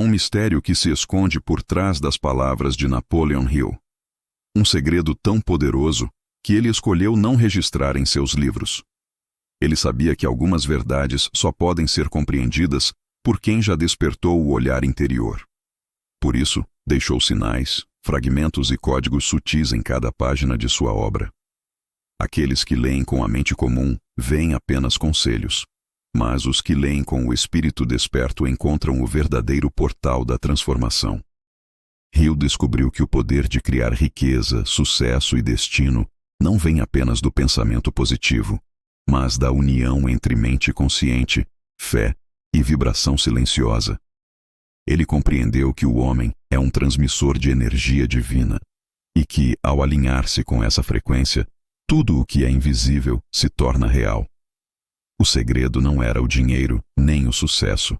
um mistério que se esconde por trás das palavras de Napoleon Hill. Um segredo tão poderoso que ele escolheu não registrar em seus livros. Ele sabia que algumas verdades só podem ser compreendidas por quem já despertou o olhar interior. Por isso, deixou sinais, fragmentos e códigos sutis em cada página de sua obra. Aqueles que leem com a mente comum veem apenas conselhos, mas os que leem com o espírito desperto encontram o verdadeiro portal da transformação. Hill descobriu que o poder de criar riqueza, sucesso e destino não vem apenas do pensamento positivo, mas da união entre mente consciente, fé e vibração silenciosa. Ele compreendeu que o homem é um transmissor de energia divina e que, ao alinhar-se com essa frequência, tudo o que é invisível se torna real. O segredo não era o dinheiro nem o sucesso.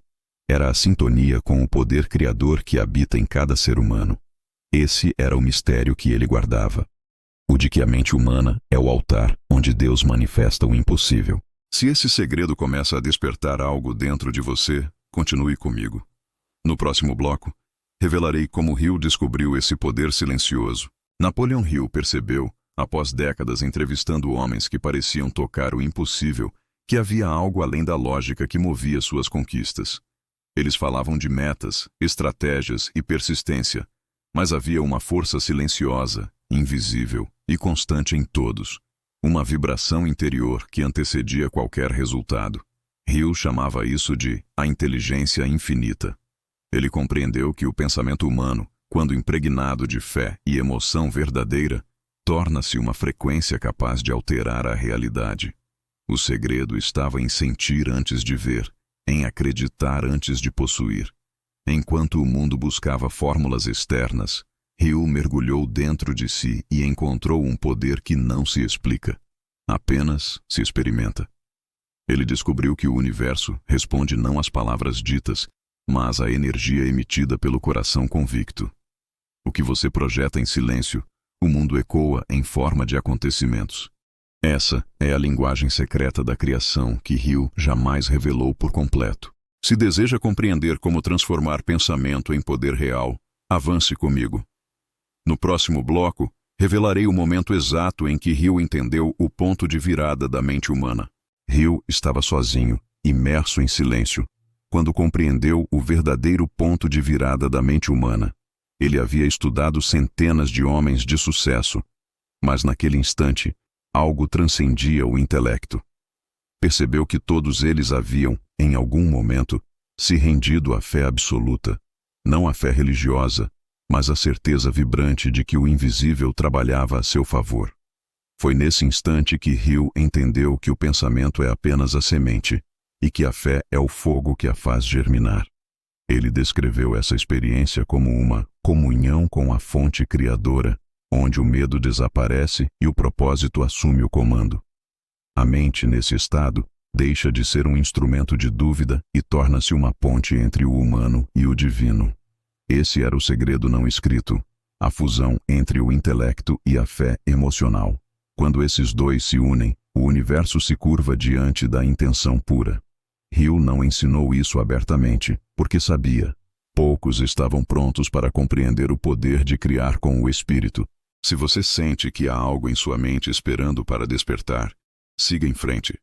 Era a sintonia com o poder criador que habita em cada ser humano. Esse era o mistério que ele guardava. O de que a mente humana é o altar onde Deus manifesta o impossível. Se esse segredo começa a despertar algo dentro de você, continue comigo. No próximo bloco, revelarei como Hill descobriu esse poder silencioso. Napoleon Hill percebeu, após décadas entrevistando homens que pareciam tocar o impossível, que havia algo além da lógica que movia suas conquistas. Eles falavam de metas, estratégias e persistência, mas havia uma força silenciosa, invisível e constante em todos. Uma vibração interior que antecedia qualquer resultado. Hill chamava isso de a inteligência infinita. Ele compreendeu que o pensamento humano, quando impregnado de fé e emoção verdadeira, torna-se uma frequência capaz de alterar a realidade. O segredo estava em sentir antes de ver, em acreditar antes de possuir. Enquanto o mundo buscava fórmulas externas, Hill mergulhou dentro de si e encontrou um poder que não se explica, apenas se experimenta. Ele descobriu que o universo responde não às palavras ditas, mas à energia emitida pelo coração convicto. O que você projeta em silêncio, o mundo ecoa em forma de acontecimentos. Essa é a linguagem secreta da criação que Hill jamais revelou por completo. Se deseja compreender como transformar pensamento em poder real, avance comigo. No próximo bloco, revelarei o momento exato em que Hill entendeu o ponto de virada da mente humana. Hill estava sozinho, imerso em silêncio, quando compreendeu o verdadeiro ponto de virada da mente humana. Ele havia estudado centenas de homens de sucesso, mas naquele instante, algo transcendia o intelecto. Percebeu que todos eles haviam, em algum momento, se rendido à fé absoluta, não à fé religiosa, mas à certeza vibrante de que o invisível trabalhava a seu favor. Foi nesse instante que Hill entendeu que o pensamento é apenas a semente e que a fé é o fogo que a faz germinar. Ele descreveu essa experiência como uma comunhão com a fonte criadora, onde o medo desaparece e o propósito assume o comando. A mente, nesse estado, deixa de ser um instrumento de dúvida e torna-se uma ponte entre o humano e o divino. Esse era o segredo não escrito, a fusão entre o intelecto e a fé emocional. Quando esses dois se unem, o universo se curva diante da intenção pura. Hill não ensinou isso abertamente, porque sabia. Poucos estavam prontos para compreender o poder de criar com o espírito. Se você sente que há algo em sua mente esperando para despertar, siga em frente.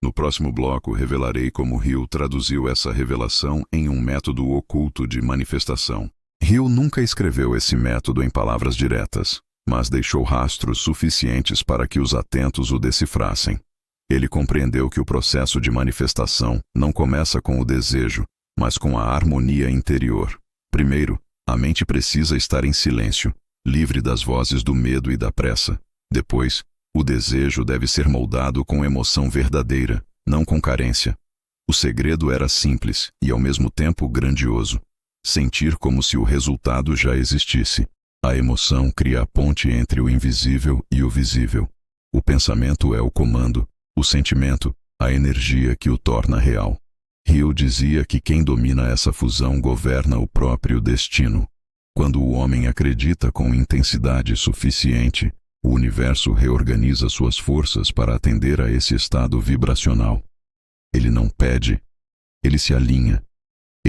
No próximo bloco, revelarei como Hill traduziu essa revelação em um método oculto de manifestação. Hill nunca escreveu esse método em palavras diretas, mas deixou rastros suficientes para que os atentos o decifrassem. Ele compreendeu que o processo de manifestação não começa com o desejo, mas com a harmonia interior. Primeiro, a mente precisa estar em silêncio, livre das vozes do medo e da pressa. Depois, o desejo deve ser moldado com emoção verdadeira, não com carência. O segredo era simples e, ao mesmo tempo, grandioso. Sentir como se o resultado já existisse. A emoção cria a ponte entre o invisível e o visível. O pensamento é o comando, o sentimento, a energia que o torna real. Hill dizia que quem domina essa fusão governa o próprio destino. Quando o homem acredita com intensidade suficiente, o universo reorganiza suas forças para atender a esse estado vibracional. Ele não pede, ele se alinha.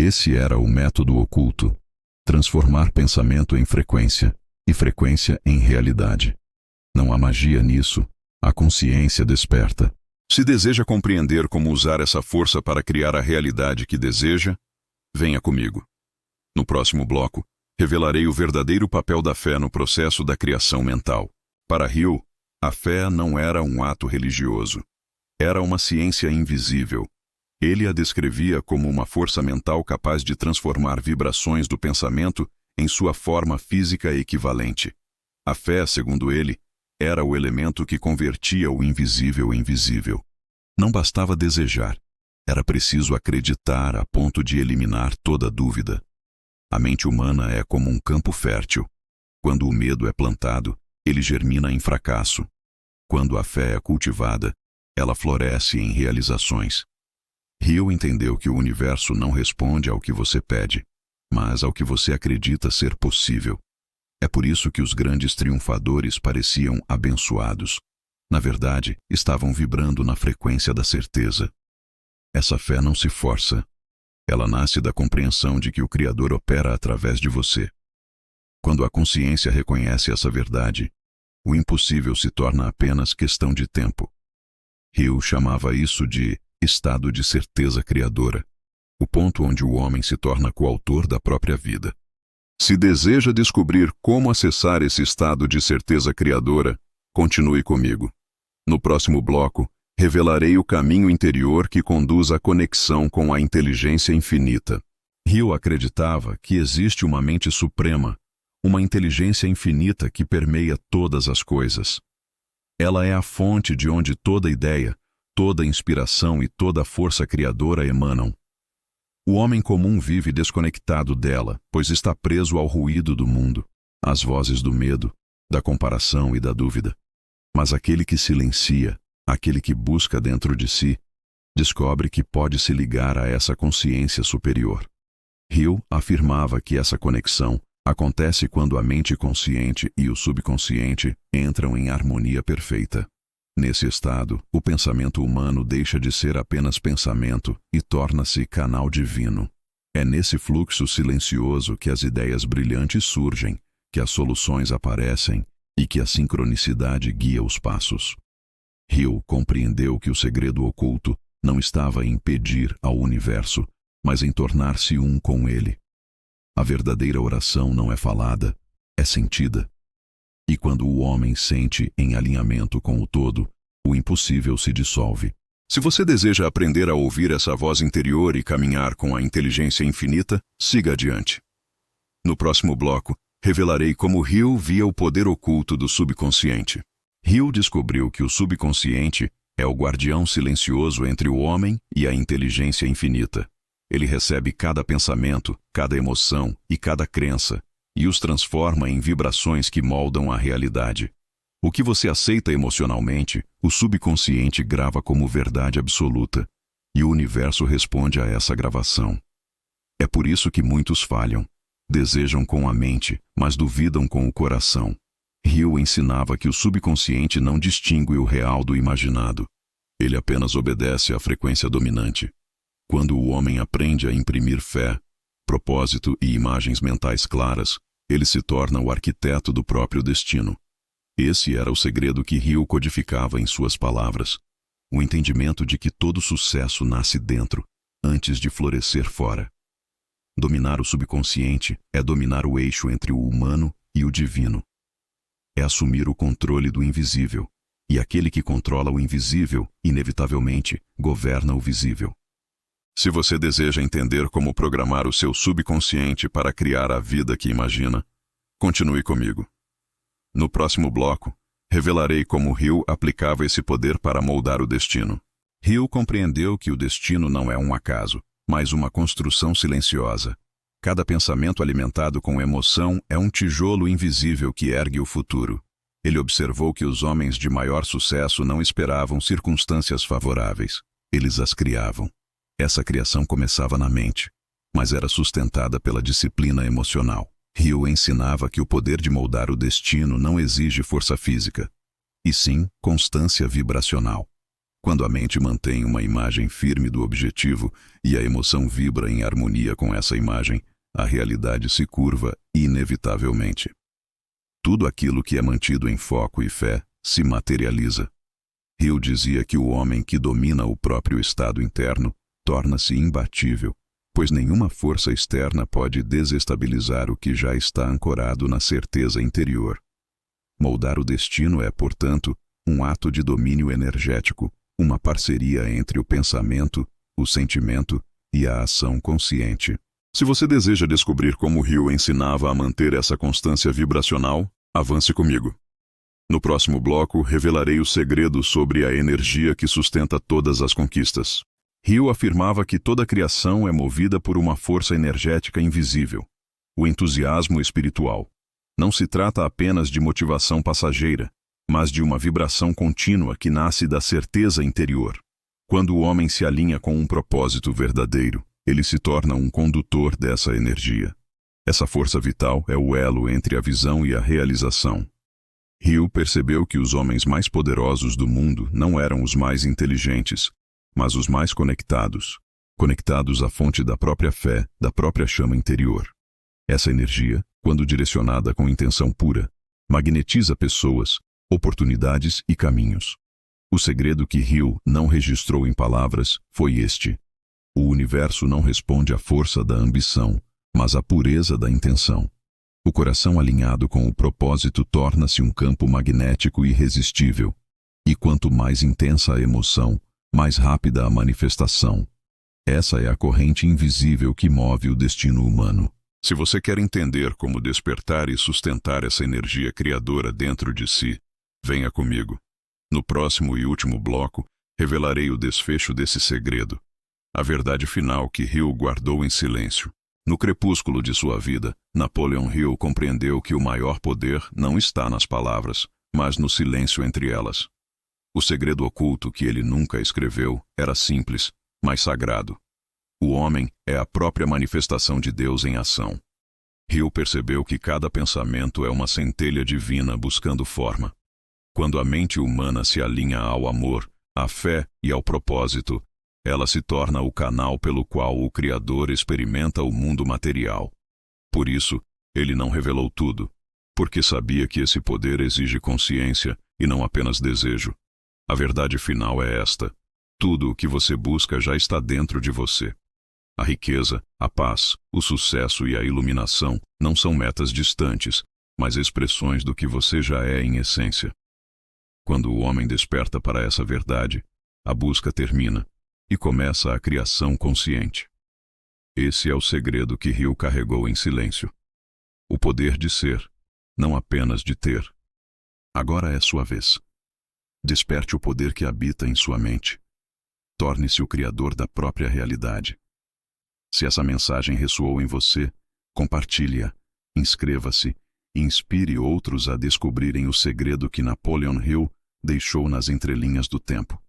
Esse era o método oculto: transformar pensamento em frequência e frequência em realidade. Não há magia nisso, a consciência desperta. Se deseja compreender como usar essa força para criar a realidade que deseja, venha comigo. No próximo bloco, revelarei o verdadeiro papel da fé no processo da criação mental. Para Hill, a fé não era um ato religioso. Era uma ciência invisível. Ele a descrevia como uma força mental capaz de transformar vibrações do pensamento em sua forma física equivalente. A fé, segundo ele, era o elemento que convertia o invisível em visível. Não bastava desejar, era preciso acreditar a ponto de eliminar toda dúvida. A mente humana é como um campo fértil. Quando o medo é plantado, ele germina em fracasso. Quando a fé é cultivada, ela floresce em realizações. Hill entendeu que o universo não responde ao que você pede, mas ao que você acredita ser possível. É por isso que os grandes triunfadores pareciam abençoados. Na verdade, estavam vibrando na frequência da certeza. Essa fé não se força. Ela nasce da compreensão de que o Criador opera através de você. Quando a consciência reconhece essa verdade, o impossível se torna apenas questão de tempo. Hill chamava isso de estado de certeza criadora, o ponto onde o homem se torna coautor da própria vida. Se deseja descobrir como acessar esse estado de certeza criadora, continue comigo. No próximo bloco, revelarei o caminho interior que conduz à conexão com a inteligência infinita. Hill acreditava que existe uma mente suprema, uma inteligência infinita que permeia todas as coisas. Ela é a fonte de onde toda ideia, toda inspiração e toda força criadora emanam. O homem comum vive desconectado dela, pois está preso ao ruído do mundo, às vozes do medo, da comparação e da dúvida. Mas aquele que silencia, aquele que busca dentro de si, descobre que pode se ligar a essa consciência superior. Hill afirmava que essa conexão acontece quando a mente consciente e o subconsciente entram em harmonia perfeita. Nesse estado, o pensamento humano deixa de ser apenas pensamento e torna-se canal divino. É nesse fluxo silencioso que as ideias brilhantes surgem, que as soluções aparecem e que a sincronicidade guia os passos. Hill compreendeu que o segredo oculto não estava em pedir ao universo, mas em tornar-se um com ele. A verdadeira oração não é falada, é sentida. E quando o homem sente em alinhamento com o todo, o impossível se dissolve. Se você deseja aprender a ouvir essa voz interior e caminhar com a inteligência infinita, siga adiante. No próximo bloco, revelarei como Hill via o poder oculto do subconsciente. Hill descobriu que o subconsciente é o guardião silencioso entre o homem e a inteligência infinita. Ele recebe cada pensamento, cada emoção e cada crença, e os transforma em vibrações que moldam a realidade. O que você aceita emocionalmente, o subconsciente grava como verdade absoluta, e o universo responde a essa gravação. É por isso que muitos falham. Desejam com a mente, mas duvidam com o coração. Hill ensinava que o subconsciente não distingue o real do imaginado. Ele apenas obedece à frequência dominante. Quando o homem aprende a imprimir fé, propósito e imagens mentais claras, ele se torna o arquiteto do próprio destino. Esse era o segredo que Hill codificava em suas palavras. O entendimento de que todo sucesso nasce dentro, antes de florescer fora. Dominar o subconsciente é dominar o eixo entre o humano e o divino. É assumir o controle do invisível, e aquele que controla o invisível, inevitavelmente, governa o visível. Se você deseja entender como programar o seu subconsciente para criar a vida que imagina, continue comigo. No próximo bloco, revelarei como Hill aplicava esse poder para moldar o destino. Hill compreendeu que o destino não é um acaso, mas uma construção silenciosa. Cada pensamento alimentado com emoção é um tijolo invisível que ergue o futuro. Ele observou que os homens de maior sucesso não esperavam circunstâncias favoráveis. Eles as criavam. Essa criação começava na mente, mas era sustentada pela disciplina emocional. Hill ensinava que o poder de moldar o destino não exige força física, e sim constância vibracional. Quando a mente mantém uma imagem firme do objetivo e a emoção vibra em harmonia com essa imagem, a realidade se curva inevitavelmente. Tudo aquilo que é mantido em foco e fé se materializa. Hill dizia que o homem que domina o próprio estado interno torna-se imbatível, pois nenhuma força externa pode desestabilizar o que já está ancorado na certeza interior. Moldar o destino é, portanto, um ato de domínio energético, uma parceria entre o pensamento, o sentimento e a ação consciente. Se você deseja descobrir como Hill ensinava a manter essa constância vibracional, avance comigo. No próximo bloco, revelarei o segredo sobre a energia que sustenta todas as conquistas. Hill afirmava que toda criação é movida por uma força energética invisível, o entusiasmo espiritual. Não se trata apenas de motivação passageira, mas de uma vibração contínua que nasce da certeza interior. Quando o homem se alinha com um propósito verdadeiro, ele se torna um condutor dessa energia. Essa força vital é o elo entre a visão e a realização. Hill percebeu que os homens mais poderosos do mundo não eram os mais inteligentes, mas os mais conectados à fonte da própria fé, da própria chama interior. Essa energia, quando direcionada com intenção pura, magnetiza pessoas, oportunidades e caminhos. O segredo que Hill não registrou em palavras foi este: o universo não responde à força da ambição, mas à pureza da intenção. O coração alinhado com o propósito torna-se um campo magnético irresistível. E quanto mais intensa a emoção, mais rápida a manifestação. Essa é a corrente invisível que move o destino humano. Se você quer entender como despertar e sustentar essa energia criadora dentro de si, venha comigo. No próximo e último bloco, revelarei o desfecho desse segredo, a verdade final que Hill guardou em silêncio. No crepúsculo de sua vida, Napoleon Hill compreendeu que o maior poder não está nas palavras, mas no silêncio entre elas. O segredo oculto que ele nunca escreveu era simples, mas sagrado. O homem é a própria manifestação de Deus em ação. Hill percebeu que cada pensamento é uma centelha divina buscando forma. Quando a mente humana se alinha ao amor, à fé e ao propósito, ela se torna o canal pelo qual o Criador experimenta o mundo material. Por isso, ele não revelou tudo, porque sabia que esse poder exige consciência e não apenas desejo. A verdade final é esta: tudo o que você busca já está dentro de você. A riqueza, a paz, o sucesso e a iluminação não são metas distantes, mas expressões do que você já é em essência. Quando o homem desperta para essa verdade, a busca termina e começa a criação consciente. Esse é o segredo que Hill carregou em silêncio. O poder de ser, não apenas de ter. Agora é sua vez. Desperte o poder que habita em sua mente. Torne-se o criador da própria realidade. Se essa mensagem ressoou em você, compartilhe-a, inscreva-se e inspire outros a descobrirem o segredo que Napoleon Hill deixou nas entrelinhas do tempo.